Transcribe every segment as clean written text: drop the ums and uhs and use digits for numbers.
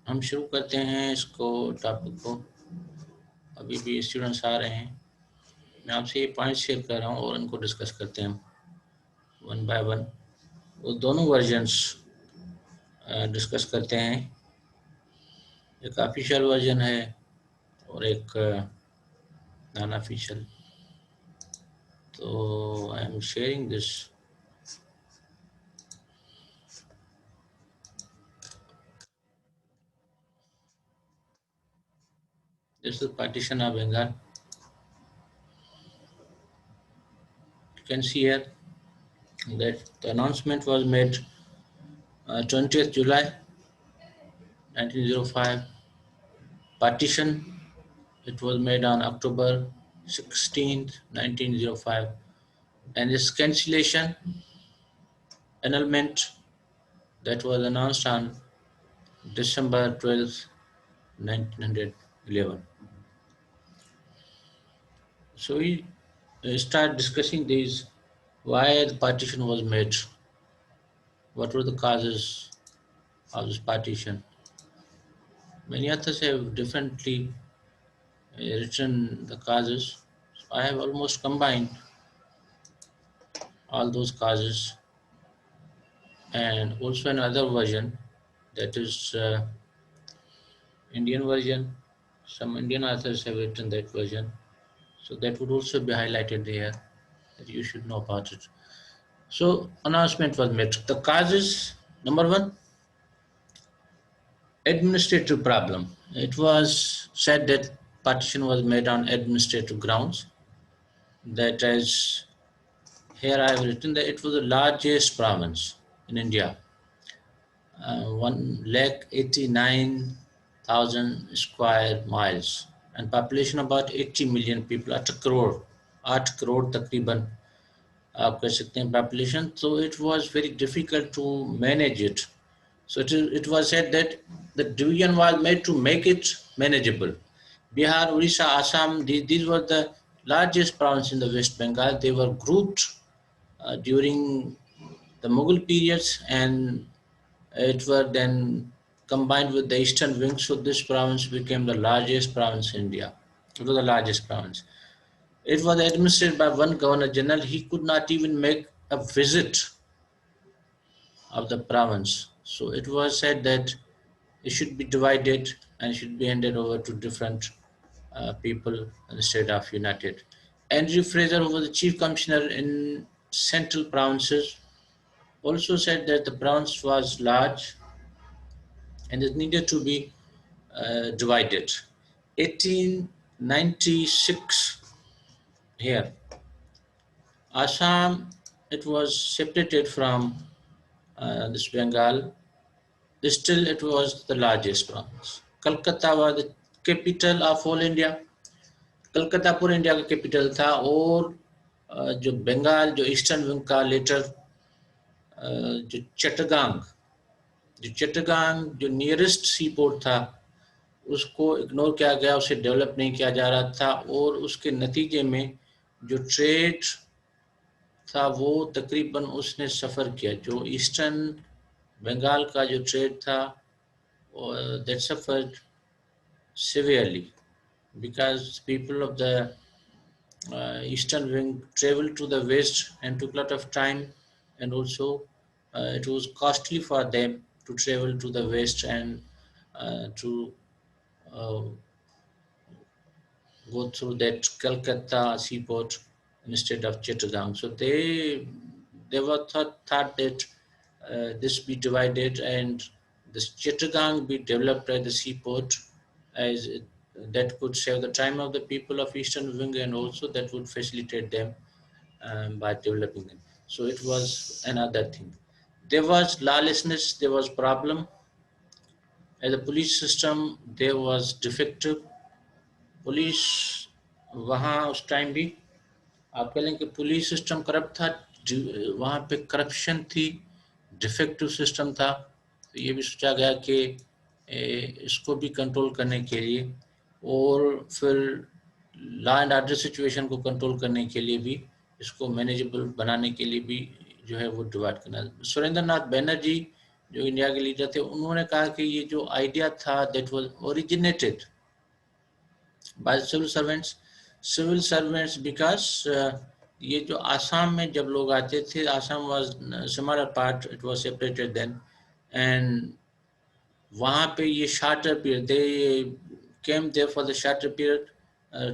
हम शुरू करते हैं इसको टॉपिक को। अभी भी स्टूडेंट्स आ रहे हैं, मैं आपसे ये पॉइंट शेयर कर रहा हूँ और इनको डिस्कस करते हैं वन बाय वन। वो दोनों वर्जन्स डिस्कस करते हैं। एक ऑफिशियल वर्जन है और एक नॉन ऑफिशियल। तो I am sharing this. This is partition of Bengal. You can see here that the announcement was made 20th July 1905. Partition, it was made on October 16th 1905. And this cancellation annulment, that was announced on December 12th 1911. So we start discussing these, why the partition was made, what were the causes of this partition. Many authors have differently written the causes. So I have almost combined all those causes, and also another version, that is Indian version. Some Indian authors have written that version, so that would also be highlighted there, that you should know about it. So announcement was made. The causes: number one, administrative problem. It was said that partition was made on administrative grounds. That is, here I have written that it was the largest province in India. 1,89,000 square miles and population about 80 million people, 8 crore तकरीबन आप कह सकते हैं population. So it was very difficult to manage it. So it was said that the division was made to make it manageable. Bihar, Orissa, Assam, these were the largest provinces in the West Bengal. They were grouped during the Mughal periods, and it were then combined with the eastern wing. So this province became the largest province in India. It was the largest province. It was administered by one governor general. He could not even make a visit of the province. So it was said that it should be divided and should be handed over to different people instead of united. Andrew Fraser, who was the chief commissioner in central provinces, also said that the province was large and it needed to be divided. 1896, here, Assam, it was separated from this Bengal. Still, it was the largest province. Calcutta was the capital of all India. Calcutta पूरे India का capital था, और जो बंगाल, जो eastern wing का letter जो चट्टगांग जो nearest सी port था, उसको इग्नोर किया गया, उसे डेवलप नहीं किया जा रहा था, और उसके नतीजे में जो ट्रेड था वो तकरीबन उसने सफ़र किया. जो ईस्टर्न बंगाल का जो ट्रेड था, that suffered severely because people of the eastern wing traveled to the west and took a lot of time, and also it was costly for them to travel to the west and to uh, go through that Calcutta seaport instead of Chittagong. So they were thought that this be divided and this Chittagong be developed at the seaport, as that could save the time of the people of Eastern Wing, and also that would facilitate them by developing them. So it was another thing. There was lawlessness, there was problem. As the police system, there was defective. Police वहाँ उस time भी आप कह लें कि police system corrupt था, वहाँ पे करप्शन थी, डिफेक्टिव सिस्टम था. तो ये भी सोचा गया कि इसको भी कंट्रोल करने के लिए और फिर लॉ एंड ऑर्डर सिचुएशन को कंट्रोल करने के लिए भी, इसको मैनेजेबल बनाने के लिए भी जो है वो डिवाइड करना. सुरेंद्र नाथ बैनर्जी जो इंडिया के लीडर थे, उन्होंने कहा कि ये जो आइडिया था that was originated by civil servants because ये जो आसाम में जब लोग आते थे, Assam was smaller part, it was separated then, and वहाँ पे ये shorter period, they came there for the shorter period,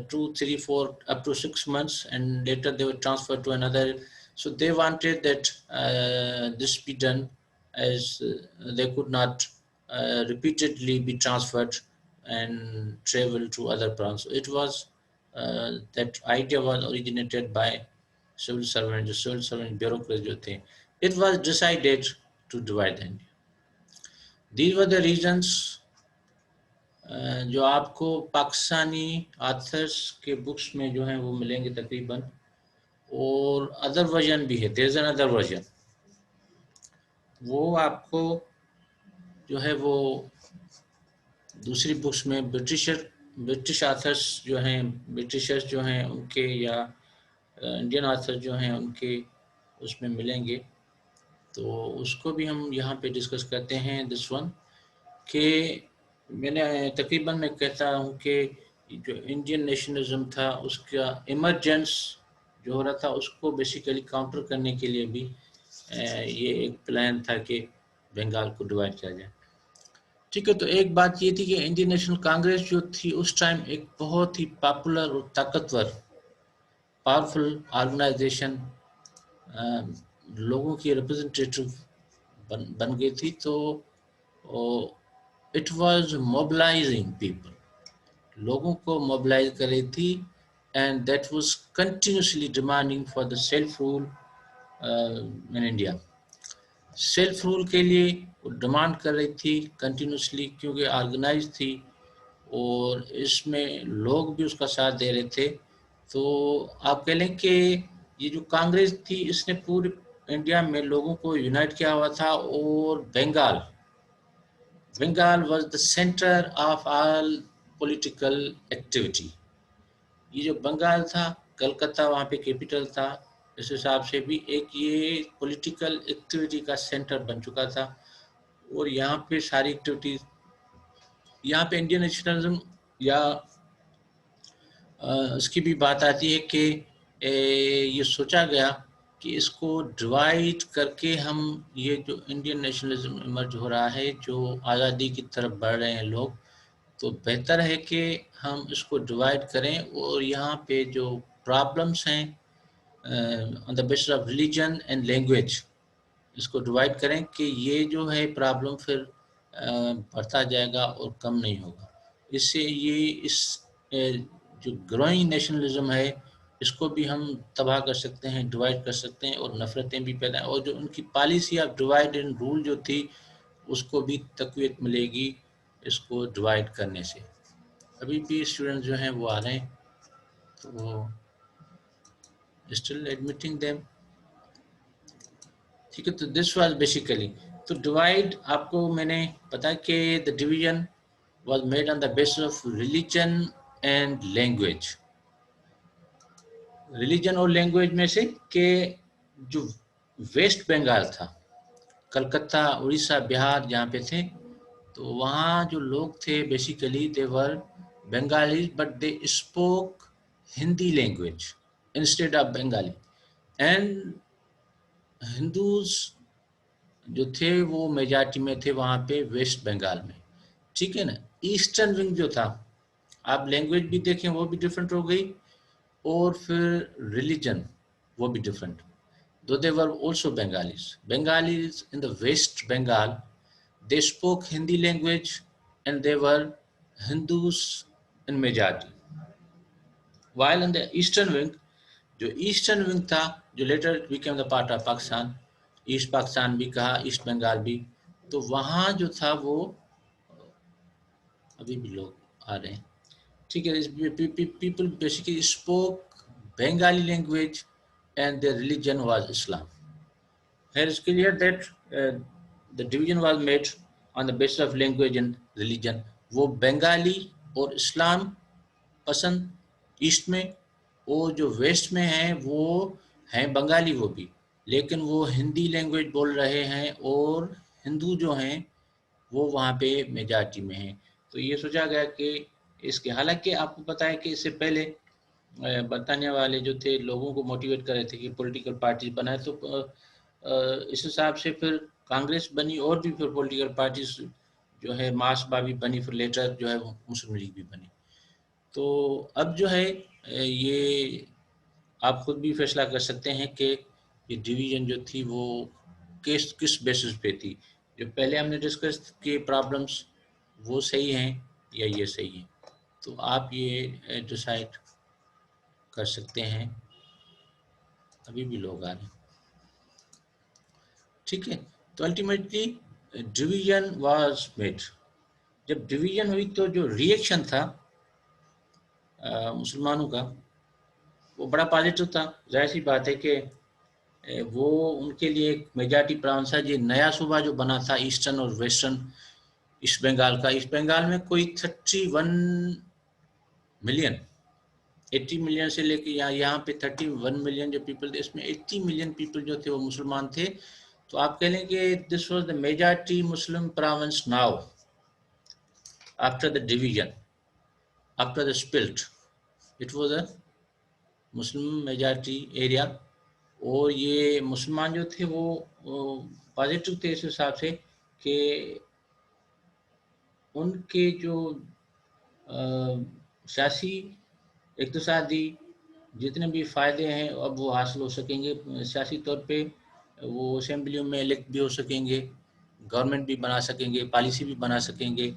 2, 3, 4, up to 6 months, and later they were transferred to another. So they wanted that this be done, as they could not repeatedly be transferred and travel to other branches. It was that idea was originated by civil servant bureaucrats जो थे. It was decided to divide India. These were the reasons जो आपको Pakistani authors के books में जो हैं वो मिलेंगे तकरीबन, और अदर वर्जन भी है, देयर इज अनदर वर्जन, वो आपको जो है वो दूसरी बुक्स में ब्रिटिश ऑथर्स जो हैं, ब्रिटिशर्स जो हैं उनके, या इंडियन ऑथर्स जो हैं उनके उसमें मिलेंगे। तो उसको भी हम यहाँ पे डिस्कस करते हैं, दिस वन, कि मैंने तकरीबन मैं कहता हूँ कि जो इंडियन नेशनलिज्म था उसका इमरजेंस जो हो रहा था उसको बेसिकली काउंटर करने के लिए भी ये एक प्लान था कि बंगाल को डिवाइड किया जाए। ठीक है, तो एक बात ये थी कि इंडियन नेशनल कांग्रेस जो थी उस टाइम एक बहुत ही पॉपुलर और ताकतवर पावरफुल ऑर्गेनाइजेशन, लोगों की रिप्रेजेंटेटिव बन गई थी। तो इट वाज मोबिलाइजिंग पीपल, लोगों को मोबिलाइज कर रही थी, and that was continuously demanding for the self rule in India. Self rule के लिए वो डिमांड कर रही थी कंटिन्यूसली, क्योंकि ऑर्गेनाइज थी और इसमें लोग भी उसका साथ दे रहे थे। तो आप कह लें कि ये जो कांग्रेस थी इसने पूरे इंडिया में लोगों को यूनाइट किया हुआ था, और Bengal was the center of all political activity. ये जो बंगाल था, कलकत्ता वहाँ पे कैपिटल था, इस हिसाब से भी एक ये पॉलिटिकल एक्टिविटी का सेंटर बन चुका था, और यहाँ पे सारी एक्टिविटीज, यहाँ पे इंडियन नेशनलिज्म या इसकी भी बात आती है कि ये सोचा गया कि इसको डिवाइड करके हम, ये जो इंडियन नेशनलिज्म इमर्ज हो रहा है, जो आज़ादी की तरफ बढ़ रहे हैं लोग, तो बेहतर है कि हम इसको डिवाइड करें, और यहाँ पे जो प्रॉब्लम्स हैं on the basis of religion and language, इसको डिवाइड करें कि ये जो है प्रॉब्लम फिर बढ़ता जाएगा और कम नहीं होगा। इससे ये इस जो ग्रोइंग नेशनलिज्म है इसको भी हम तबाह कर सकते हैं, डिवाइड कर सकते हैं, और नफ़रतें भी पैदा, और जो उनकी policy of divide and rule जो थी उसको भी तक़वियत मिलेगी इसको डिवाइड करने से। अभी भी स्टूडेंट जो हैं वो आ रहे हैं, तो वो स्टिल एडमिटिंग देम। ठीक है, तो दिस वाज बेसिकली, तो डिवाइड आपको मैंने पता कि the division was made on the basis of religion and language. Religion और लैंग्वेज में से कि जो वेस्ट बंगाल था, कलकत्ता, उड़ीसा, बिहार जहाँ पे थे, तो वहाँ जो लोग थे basically they were Bengali, but they spoke Hindi language instead of Bengali, and Hindus जो थे वो मेजॉरिटी में थे वहाँ पे वेस्ट बंगाल में। ठीक है ना। ईस्टर्न विंग जो था, आप लैंग्वेज भी देखें वो भी डिफरेंट हो गई, और फिर रिलीजन वो भी different, though they were also Bengalis. Bengalis in the West Bengal, they spoke Hindi language and they were Hindus in majority. While in the Eastern Wing, जो ईस्टर्न विंग था, जो later became the part of Pakistan, east Pakistan भी कहा, east Bengal भी, तो वहाँ जो था वो अभी भी लोग आ रहे हैं। ठीक है, people basically spoke Bengali language and their religion was Islam. Here it's clear that the division was made on the basis of language and religion. वो बंगाली और इस्लाम पसंद ईस्ट में, और जो वेस्ट में हैं वो हैं बंगाली वो भी, लेकिन वो हिंदी लैंग्वेज बोल रहे हैं और हिंदू जो हैं वो वहाँ पे मेजॉरिटी में हैं। तो ये सोचा गया कि इसके, हालांकि आपको पता है कि इससे पहले बरतानिया वाले जो थे लोगों को मोटिवेट कर रहे थे कि पॉलिटिकल पार्टीज बनाए, तो इस हिसाब से फिर कांग्रेस बनी और भी फिर पॉलिटिकल पार्टीज जो है मार्क्सवादी भी बनी, फिर लेटर जो है मुस्लिम लीग भी बनी। तो अब जो है ये आप खुद भी फैसला कर सकते हैं कि ये डिवीज़न जो थी वो किस किस बेसिस पे थी। जो पहले हमने डिस्कस किए प्रॉब्लम्स वो सही हैं या ये सही है, तो आप ये डिसाइड कर सकते हैं। अभी भी लोग आ रहे हैं, ठीक है। तो अल्टीमेटली डिवीज़न वाज मेड। जब डिवीज़न हुई तो जो रिएक्शन था मुसलमानों का वो बड़ा पॉजिटिव था। जाहिर सी बात है कि वो उनके लिए एक मेजॉरिटी प्रोविंस है। ये नया सूबा जो बना था ईस्टर्न और वेस्टर्न ईस्ट बंगाल का, ईस्ट बंगाल में कोई 31 मिलियन, 80 मिलियन से लेके यहाँ पे 31 मिलियन जो पीपल थे, इसमें 80 मिलियन पीपल जो थे वो मुसलमान थे। तो आप कह लें कि this was the majority Muslim province now after the division, after the split, it was a Muslim majority area. और ये मुसलमान जो थे वो पॉजिटिव थे इस हिसाब से कि उनके जो सियासी इक़्तिसादी जितने भी फ़ायदे हैं अब वो हासिल हो सकेंगे। सियासी तौर पे वो असेंबलियों में इलेक्ट भी हो सकेंगे, गवर्नमेंट भी बना सकेंगे, पॉलिसी भी बना सकेंगे।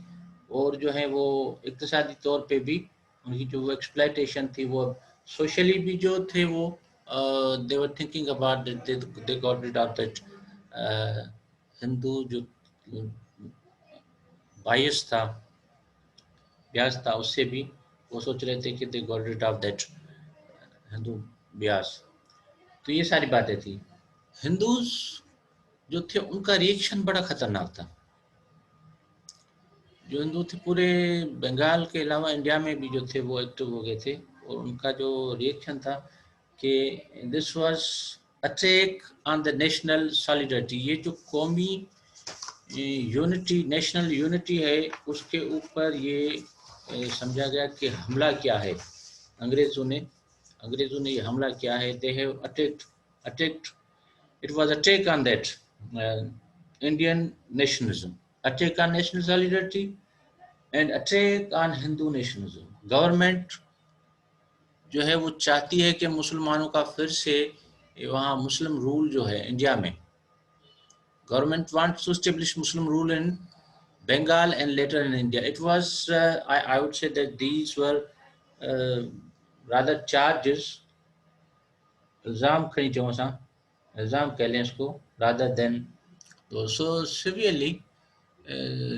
और जो है वो इक़्तिसादी तौर पे भी उनकी जो वो एक्सप्लॉयटेशन थी वो सोशली भी जो थे वो they were thinking about they got rid of that Hindu जो बायस था, ब्यास था, उससे भी वो सोच रहे थे कि they got rid of that Hindu bias. तो ये सारी बातें थी। हिंदूज जो थे उनका रिएक्शन बड़ा खतरनाक था। जो हिंदू थे पूरे बंगाल के अलावा इंडिया में भी जो थे वो एक्टिव हो गए थे। और उनका जो रिएक्शन था कि this was attack on the national solidarity. ये जो कौमी यूनिटी, नेशनल यूनिटी है, उसके ऊपर ये समझा गया कि हमला क्या है। अंग्रेज़ों ने ये हमला किया है। They have attacked, it was attack on that Indian nationalism, attack on national solidarity and attack on Hindu nationalism. Government जो है वो चाहती है कि मुसलमानों का फिर से वहाँ मुस्लिम रूल जो है इंडिया में, government wants to establish Muslim rule in Bengal and later in India. It was I would say that these were uh, rather charges, इल्ज़ाम खणी चऊं असां, इल्ज़ाम कह लें इसको, rather than so severely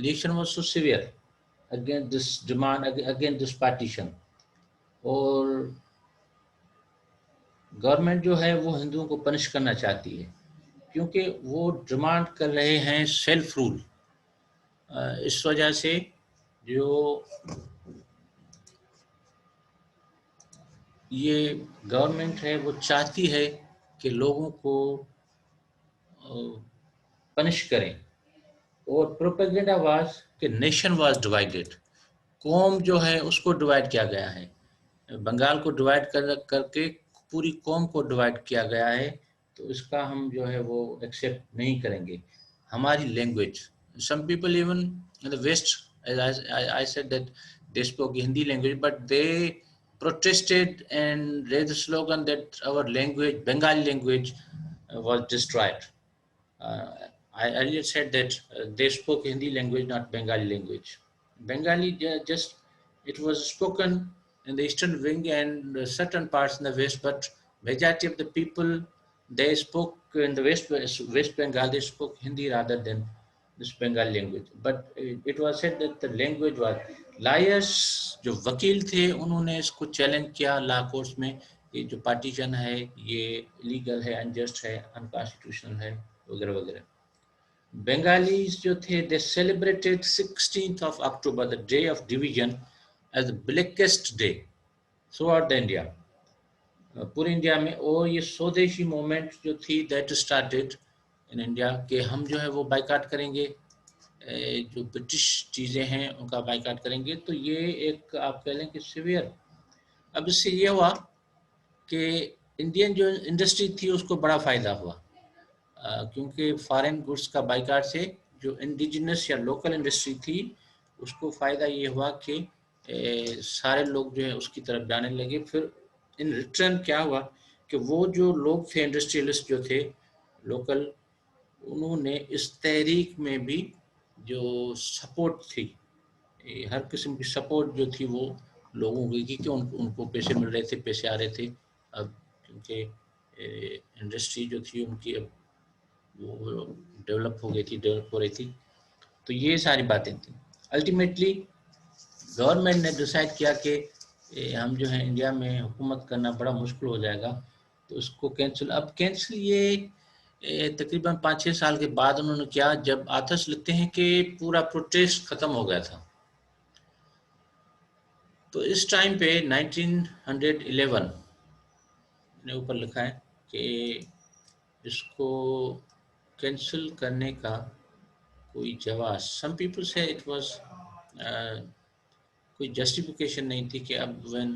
reaction was so severe against this demand, against this partition. और government जो है वो हिंदुओं को पनिश करना चाहती है क्योंकि वो डिमांड कर रहे हैं सेल्फ रूल। इस वजह से जो ये गवर्नमेंट है वो चाहती है कि लोगों को पनिश करें। और प्रोपेगेंडा वाज कि नेशन वाज डिवाइडेड, कौम जो है उसको डिवाइड किया गया है। बंगाल को डिवाइड करके पूरी कौम को डिवाइड किया गया है। तो इसका हम जो है वो एक्सेप्ट नहीं करेंगे। हमारी language, some people even in the west, I said that they spoke Hindi language, but they protested and raised the slogan that our language, Bengali language, was destroyed. Uh, I earlier said that they spoke Hindi language, not Bengali language. Bengali just, it was spoken in the eastern wing and certain parts in the west, but majority of the people, they spoke in the West Bengal, they spoke Hindi rather than this Bengali language. But it was said that the language was lawyers. जो वकील थे उन्होंने इसको challenge किया law courts में, ये जो partition है ये इलीगल है, अनजस्ट है, अनकॉन्स्टिट्यूशनल है, वगैरह वगैरह। Bengalis जो थे, they celebrated 16th of October, the day of division, as the blackest day throughout the India, पूरे इंडिया में। और ये स्वदेशी मूवमेंट जो थी, that started इन इंडिया कि हम जो है वो बाइकाट करेंगे, जो ब्रिटिश चीज़ें हैं उनका बाइकाट करेंगे। तो ये एक आप कह लें कि सीवियर। अब इससे ये हुआ कि इंडियन जो इंडस्ट्री थी उसको बड़ा फ़ायदा हुआ, क्योंकि फॉरेन गुड्स का बाइकाट से जो इंडिजिनस या लोकल इंडस्ट्री थी उसको फ़ायदा ये हुआ कि सारे लोग जो है उसकी तरफ जाने लगे। फिर इन रिटर्न क्या हुआ कि वो जो लोग थे इंडस्ट्रियलिस्ट जो थे लोकल, उन्होंने इस तहरीक में भी जो सपोर्ट थी, हर किस्म की सपोर्ट जो थी वो लोगों की, क्योंकि उनको पैसे मिल रहे थे, पैसे आ रहे थे। अब क्योंकि इंडस्ट्री जो थी उनकी अब वो डेवलप हो गई थी, डेवलप हो रही थी। तो ये सारी बातें थी। अल्टीमेटली गवर्नमेंट ने डिसाइड किया कि हम जो है इंडिया में हुकूमत करना बड़ा मुश्किल हो जाएगा, तो उसको कैंसिल। अब कैंसिल ये तकरीबन 5-6 साल के बाद उन्होंने किया, जब आथर्स लिखते हैं कि पूरा प्रोटेस्ट ख़त्म हो गया था। तो इस टाइम पे 1911 ने ऊपर लिखा है कि इसको कैंसिल करने का कोई जवाब, सम पीपल से इट वाज कोई जस्टिफिकेशन नहीं थी कि अब व्हेन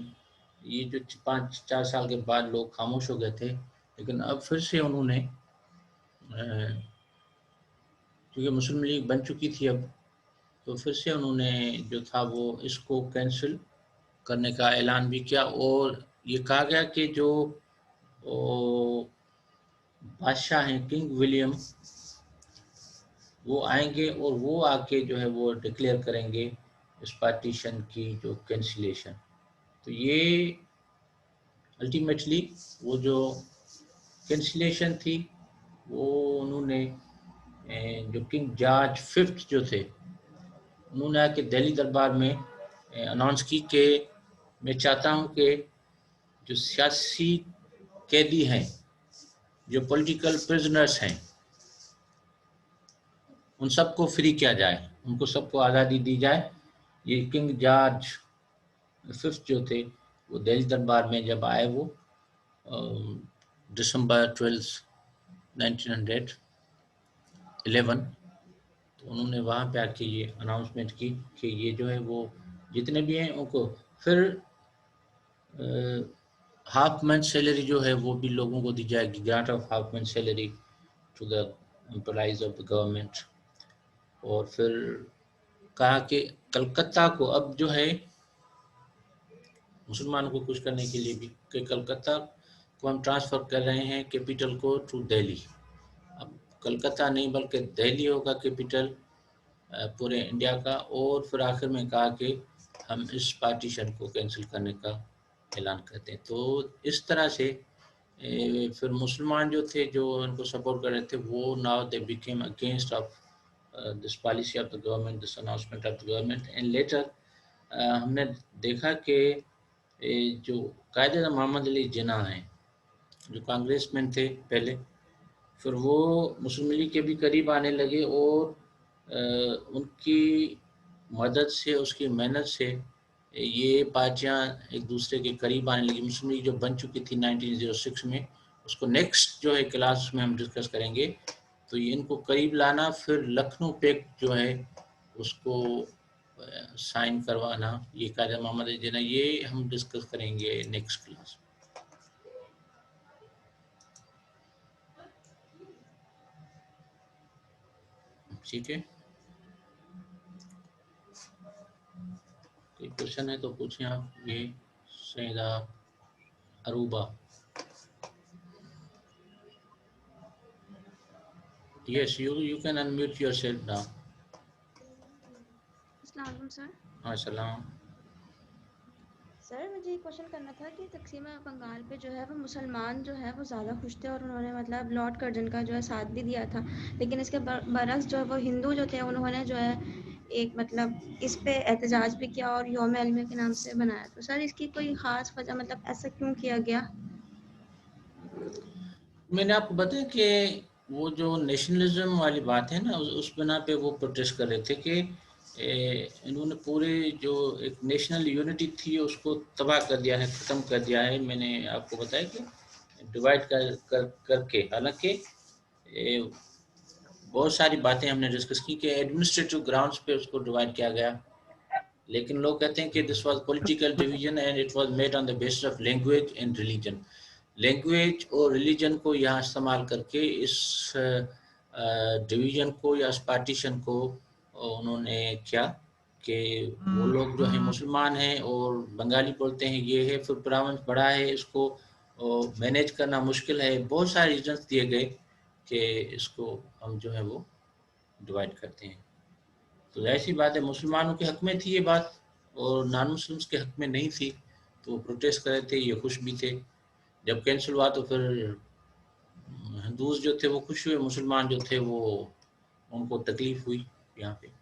ये जो 5-4 साल के बाद लोग खामोश हो गए थे, लेकिन अब फिर से उन्होंने, क्योंकि मुस्लिम लीग बन चुकी थी अब, तो फिर से उन्होंने जो था वो इसको कैंसिल करने का ऐलान भी किया। और ये कहा गया कि जो बादशाह हैं किंग विलियम, वो आएंगे और वो आके जो है वो डिक्लेयर करेंगे इस पार्टीशन की जो कैंसिलेशन। तो ये अल्टीमेटली वो जो कैंसिलेशन थी वो उन्होंने जो किंग जॉर्ज फिफ्थ जो थे, उन्होंने आके दिल्ली दरबार में अनाउंस की कि मैं चाहता हूँ कि जो सियासी कैदी हैं, जो पॉलिटिकल प्रिजनर्स हैं, उन सबको फ्री किया जाए, उनको सबको आज़ादी दी जाए। ये किंग जॉर्ज फिफ्थ जो थे वो दिल्ली दरबार में जब आए, वो दिसंबर 12 1911, तो उन्होंने वहाँ पे आके ये अनाउंसमेंट की कि ये जो है वो जितने भी हैं उनको फिर हाफ मंथ सैलरी जो है वो भी लोगों को दी जाएगी, grant of half month salary to the employees of the government. और फिर कहा कि कलकत्ता को अब जो है मुसलमानों को खुश करने के लिए भी कि कलकत्ता को हम ट्रांसफ़र कर रहे हैं कैपिटल को टू दिल्ली। अब कलकत्ता नहीं बल्कि दिल्ली होगा कैपिटल पूरे इंडिया का। और फिर आखिर में कहा कि हम इस पार्टीशन को कैंसिल करने का ऐलान करते हैं। तो इस तरह से फिर मुसलमान जो थे जो उनको सपोर्ट कर रहे थे वो now they became against of this policy of the government, this announcement of the government. And later हमने देखा कि जो कायदे मोहम्मद अली जिन्ना हैं जो कांग्रेसमैन थे पहले, फिर वो मुस्लिम लीग के भी करीब आने लगे और उनकी मदद से, उसकी मेहनत से ये पार्टियां एक दूसरे के करीब आने लगी। मुस्लिम लीग जो बन चुकी थी 1906 में, उसको नेक्स्ट जो है क्लास में हम डिस्कस करेंगे। तो ये इनको करीब लाना, फिर लखनऊ पैक्ट जो है उसको साइन करवाना, ये कायदा मोहम्मद अली जिन्ना, ये हम डिस्कस करेंगे नेक्स्ट क्लास। ठीक है, कोई क्वेश्चन है तो पूछें आप। ये सैदा Aruba. Yes, you can unmute yourself now. अस्सलाम वालेकुम सर। हाँ सलाम। सर मुझे ये क्वेश्चन करना था कि तकसीम बंगाल पे जो है वो मुसलमान जो है वो ज़्यादा खुश थे और उन्होंने मतलब लॉर्ड कर्जन का जो है साथ भी दिया था, लेकिन इसके बरक्स जो है वो हिंदू जो थे उन्होंने जो है एक मतलब इस पे एहतजाज भी किया और यौम अलमे के नाम से बनाया। तो सर इसकी कोई ख़ास वजह, मतलब ऐसा क्यों किया गया? मैंने आपको बताया कि वो जो नेशनलिज्म वाली बात है ना, उस बिना पे वो प्रोटेस्ट कर रहे थे कि इन्होंने पूरे जो एक नेशनल यूनिटी थी उसको तबाह कर दिया है, ख़त्म कर दिया है। मैंने आपको बताया कि डिवाइड करके, हालांकि बहुत सारी बातें हमने डिस्कस की कि एडमिनिस्ट्रेटिव ग्राउंड्स पे उसको डिवाइड किया गया, लेकिन लोग कहते हैं कि this was political division and it was made on the basis of language and religion. Language और रिलीजन को यहाँ इस्तेमाल करके इस डिवीजन को या इस पार्टीशन को उन्होंने किया कि वो लोग जो हैं मुसलमान हैं और बंगाली बोलते हैं, ये है, फिर ब्राह्मण बड़ा है, इसको मैनेज करना मुश्किल है, बहुत सारे रीजन्स दिए गए कि इसको हम जो है वो डिवाइड करते हैं। तो जाहिर सी बात है मुसलमानों के हक में थी ये बात और नॉन मुस्लिम्स के हक में नहीं थी, तो वो प्रोटेस्ट कर रहे थे, ये खुश भी थे। जब कैंसिल हुआ तो फिर हिंदूज जो थे वो खुश हुए, मुसलमान जो थे वो उनको तकलीफ हुई यहाँ पे।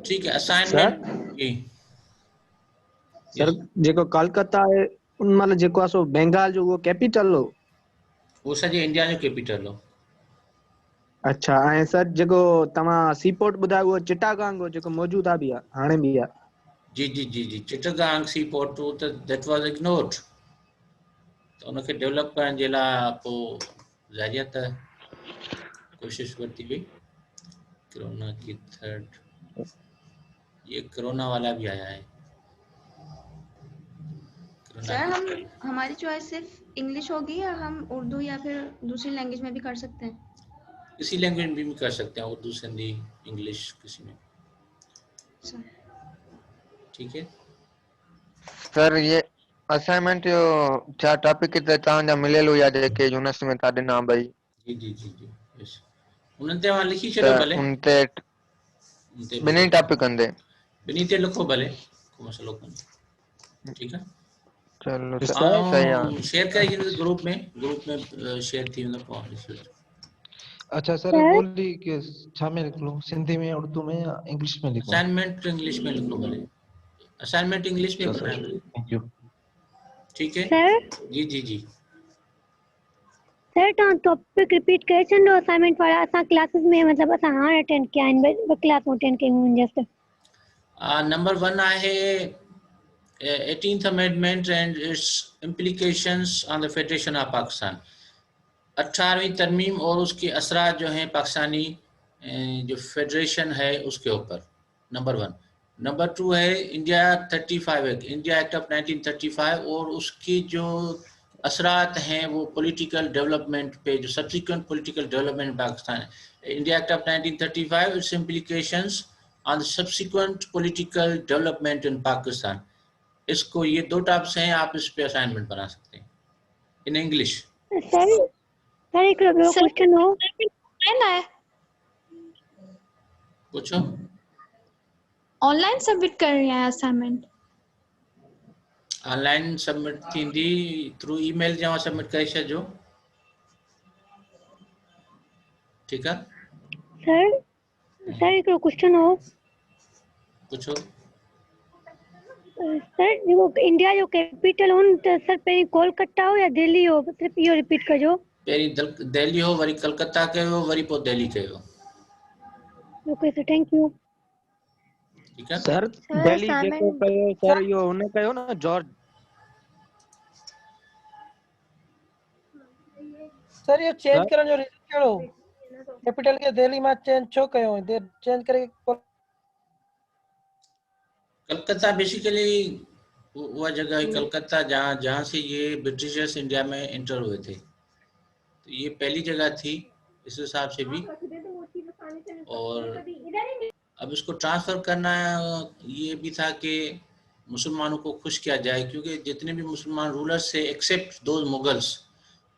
ठीक है, असाइनमेंट जी सर जेको कोलकाता है उन मतलब जेको असो बंगाल जो वो कैपिटल हो। वो सॼे इंडिया जो कैपिटल हो। अच्छा ऐं सर जेको तव्हां सीपोर्ट ॿुधायो उहो चिटागांग हो जेको मौजूदु आहे बि आहे हाणे बि आहे। जी जी जी जी चिटागांग सी पोर्ट त दैट वाज इग्नोर्ड, तो उनखे डेवलप करण जे लाइ पोइ ज़ाहिरियत कोशिश वरिती हुई। कोरोना की थर्ड, ये कोरोना वाला भी आया है। सर हमारी चॉइस सिर्फ इंग्लिश होगी या हम उर्दू या फिर दूसरी लैंग्वेज में भी कर सकते हैं? किसी लैंग्वेज में भी कर सकते हैं, उर्दू, सिंधी, इंग्लिश, किसी में। ठीक है सर ये असाइनमेंट जो छा टॉपिक ते तव्हांजा मिलियल हुया जेके यूनिवर्सिटी में तव्हां ॾिना भई? जी जी जी जी यस, उन्हनि ते तव्हां लिखी छॾियो भले, उन ते ॿिन्ही टॉपिकनि ते ॿिन्ही ते लिखो भले, को मसइलो कोन्हे। ठीकु आहे, चलो सही आहे। शेयर करे छॾियो ग्रुप में शेयर थी वेंदो, पोइ ॾिसो। अच्छा सर बोली कि छा में लिख लूं, सिंधी में, उर्दू में या इंग्लिश में लिखूं? असाइनमेंट इंग्लिश में लिख लो भले, असाइनमेंट इंग्लिश में बनाए भले। Thank you. ठीक है सर जी जी जी सर तव्हां टॉपिक रिपीट करे छॾियो असाइनमेंट वारा, असां क्लासेस में मतलब असां हाणे अटेंड कया आहिनि, ॿ क्लास अटेंड कयूं आहिनि जस्ट। नंबर 1 आहे 18th amendment and its implications on the Federation of Pakistan। 18वीं तरमीम और उसके असरात जो हैं पाकिस्तानी जो फेडरेशन है उसके ऊपर, नंबर 1। नंबर 2 है India 35 act, India act of 1935 और उसकी जो असरात हैं वो पॉलिटिकल डेवलपमेंट पे, जो सब्सिक्वेंट पॉलिटिकल डेवलपमेंट पाकिस्तान है। India act of 1935, it's implications on subsequent political development in Pakistan. इसको, ये 2 टॉपिक्स हैं, आप इस पे असाइनमेंट बना सकते हैं इन इंग्लिश। सर एक क्वेश्चन हो है, पूछो। ऑनलाइन सबमिट कर रही हैं असाइनमेंट? ऑनलाइन सबमिट थींदी थ्रू ईमेल, जमा सबमिट करे छॾिजो। ठीकु आहे सर एक क्वेश्चन हो। पूछो। सर जेको इंडिया जो कैपिटल हो त सर पहिरीं कोलकाता हो या दिल्ली हो, सिर्फ इहो रिपीट कजो। पहिरीं दिल्ली हो, वरी कलकत्ता कयो, वरी पोइ दिल्ली कयो। Okay sir, thank you. ठीक है सर दिल्ली जेको कयो सर इहो हुन कयो न जॉर्ज। सर ये चेंज करण जो रीजन कहिड़ो? कैपिटल के दिल्ली में चेंज छो कयो? चेंज करे कलकत्ता बेसिकली वह जगह है कलकत्ता जहाँ से ये ब्रिटिशर्स इंडिया में एंटर हुए थे, तो ये पहली जगह थी इस हिसाब से भी। और अब इसको ट्रांसफ़र करना ये भी था कि मुसलमानों को खुश किया जाए, क्योंकि जितने भी मुसलमान रूलर्स थे एक्सेप्ट दो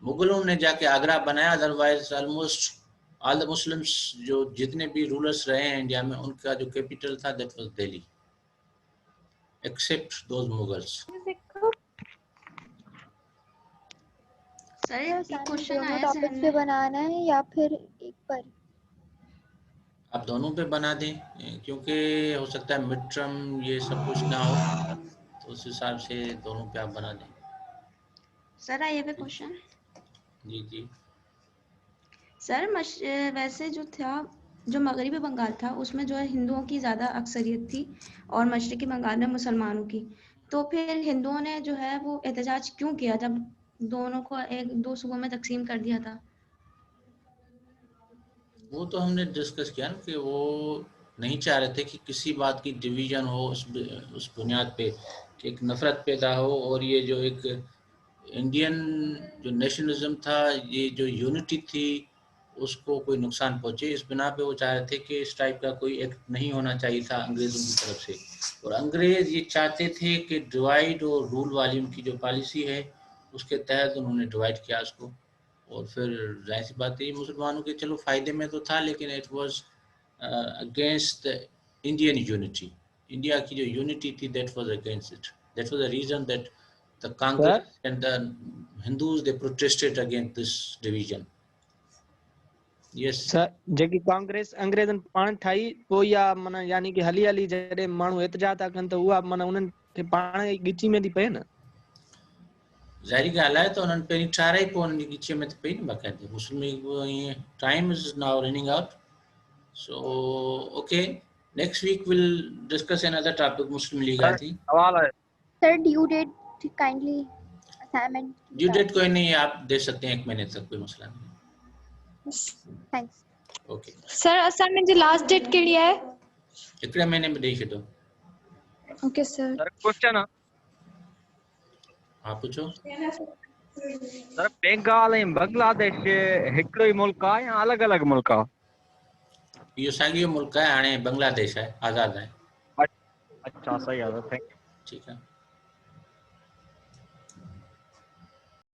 मुगलों ने जाके आगरा बनाया, otherwise almost all the Muslims जो जितने भी रूलर्स रहे हैं इंडिया में, उनका जो कैपिटल था that was Delhi, except those Mughals. Sir एक क्वेश्चन आया टॉपिक्स पे बनाना है या फिर एक पर? आप दोनों पे बना दें, क्योंकि हो सकता है मिड टर्म ये सब कुछ ना हो, तो उस हिसाब से दोनों पे आप बना दें। Sir I have a question. जी जी सर वैसे जो था, जो मगरबी बंगाल था उसमें जो है हिंदुओं की ज़्यादा अक्सरियत थी और मशरक़ी बंगाल में मुसलमानों की, तो फिर हिंदुओं ने जो है वो एहतजाज क्यों किया जब दोनों को एक 2 सूबों में तकसीम कर दिया था। वो तो हमने डिस्कस किया ना कि वो नहीं चाह रहे थे कि किसी बात की डिवीजन हो उस बुनियाद पे कि एक नफरत पैदा हो, और ये जो एक इंडियन जो नेशनलिज्म था, ये जो यूनिटी थी, उसको कोई नुकसान पहुंचे। इस बिना पे वो चाह रहे थे कि इस टाइप का कोई एक्ट नहीं होना चाहिए था अंग्रेज़ों की तरफ से, और अंग्रेज़ ये चाहते थे कि डिवाइड और रूल वाली उनकी जो पॉलिसी है उसके तहत उन्होंने डिवाइड किया उसको, और फिर जाहिर सी बात है मुसलमानों के चलो फ़ायदे में तो था, लेकिन it was against the Indian unity. India की जो यूनिटी थी that was against it. That was the reason that the Congress and the Hindus they protested against this division. Yes sir जेकी कांग्रेस अंग्रेजन पाण ठाही पोइ या माना यानी कि हली हली जॾहिं माण्हू एतिजा था कनि त उहा माना उन्हनि खे पाण ई ॻिची में थी पए न। ज़ाहिरी ॻाल्हि आहे त उन्हनि पहिरीं ठाराई, पोइ उन्हनि जी ॻिचीअ में त पई न बाक़ाइदे। मुस्लिम लीग ईअं time is now running out, so okay next week will discuss another topic. Muslim League आई थी। सवाल है sir due date kindly assignment due date कोई नहीं है, आप दे सकते हैं 1 महीने तक, कोई मसला नहीं। थैंक्स। ओके सर असाइनमेंट जी लास्ट डेट कहिड़ी आहे? 1 महीने में ॾेई छॾो। Okay sir. सर क्वेश्चन है हाँ पूछो। सर बंगाल ऐं बांग्लादेश हिकिड़ो ई मुल्क आहे या अलॻि अलॻि मुल्क आहे? इहो साॻियो मुल्क आहे, हाणे बांग्लादेश आहे, आज़ाद आहे। अच्छा सही आहे, थैंक यू। ठीकु आहे।